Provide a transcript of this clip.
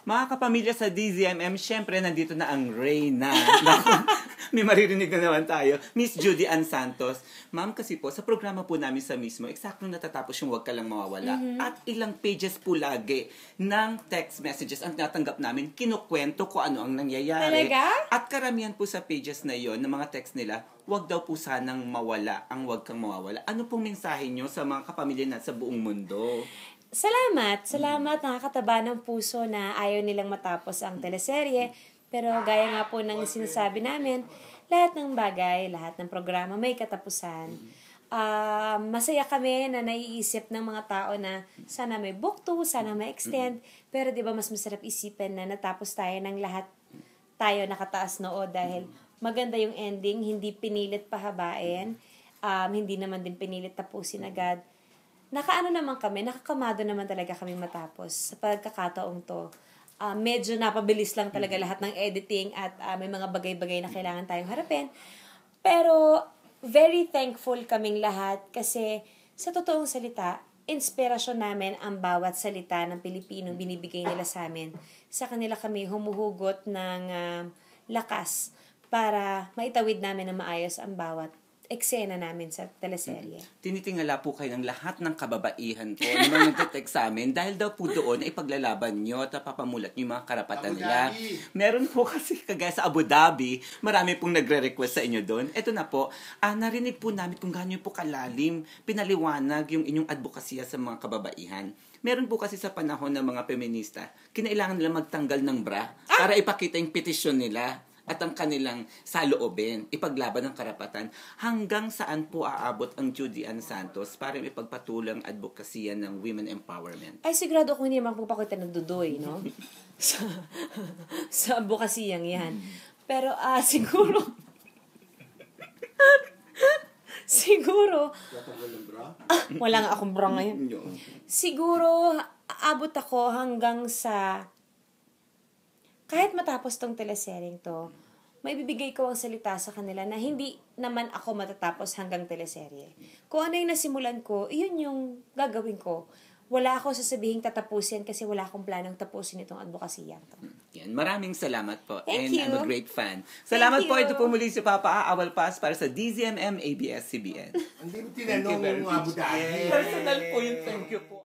Mga kapamilya sa DZMM, syempre nandito na ang Reyna. May maririnig na naman tayo. Miss Judy Ann Santos. Ma'am, kasi po, sa programa po namin sa mismo, eksakto natatapos yung Huwag Ka Lang Mawawala. At ilang pages po lagi ng text messages ang natanggap namin. Kinukwento ko ano ang nangyayari. Talaga? At karamihan po sa pages na yon, ng mga text nila, huwag daw po sanang mawala ang Huwag Kang Mawawala. Ano pong mensahe nyo sa mga kapamilya na sa buong mundo? Salamat. Nakakataba ng puso na ayaw nilang matapos ang teleserye. Pero gaya nga po ng sinasabi namin, lahat ng bagay, lahat ng programa may katapusan. Masaya kami na naiisip ng mga tao na sana may book 2, sana may extend. Pero di ba mas masarap isipin na natapos tayo ng lahat tayo nakataas noo dahil maganda yung ending, hindi pinilit pahabain, hindi naman din pinilit tapusin agad. Nakaano naman kami, nakakamado naman talaga kami matapos sa pagkakataong to. Medyo napabilis lang talaga lahat ng editing at may mga bagay-bagay na kailangan tayong harapin. Pero very thankful kaming lahat kasi sa totoong salita, inspirasyon namin ang bawat salita ng Pilipino binibigay nila sa amin. Sa kanila kami humuhugot ng lakas para maitawid namin na maayos ang bawat eksena namin sa teleserye. Tinitingala po kayo ng lahat ng kababaihan po na mga nagte-text sa amin dahil daw po doon ay paglalaban nyo at papamulat nyo yung mga karapatan nila. Meron po kasi kagaya sa Abu Dhabi, marami pong nagre-request sa inyo doon. Ito na po, narinig po namin kung gaano po kalalim, pinaliwanag yung inyong advokasya sa mga kababaihan. Meron po kasi sa panahon ng mga feminista, kinailangan nila magtanggal ng bra para ipakita yung petisyon nila at ang kanilang saloobin, ipaglaban ng karapatan. Hanggang saan po aabot ang Judy Ann Santos para ipagpatulang advokasya ng women empowerment? Ay, sigurado ako hindi naman magpapakita ng dudoy, no? sa advokasiyang yan. Pero, siguro, wala nga akong bra ngayon. Siguro, aabot ako hanggang sa kahit matapos tong teleseryeng to, may bibigay ko ang salita sa kanila na hindi naman ako matatapos hanggang teleserye. Kung ano yung nasimulan ko, iyon yung gagawin ko. Wala ako sasabihin tatapusin kasi wala akong planong tapusin itong advokasya to. Yan. Maraming salamat po. Thank And you. I'm a great fan. Salamat po. you. Ito po muli si Papa Awal Pas para sa DZMM ABS-CBN. Hindi mo tinanong yung Abu Dhabi. Personal po yung thank you po.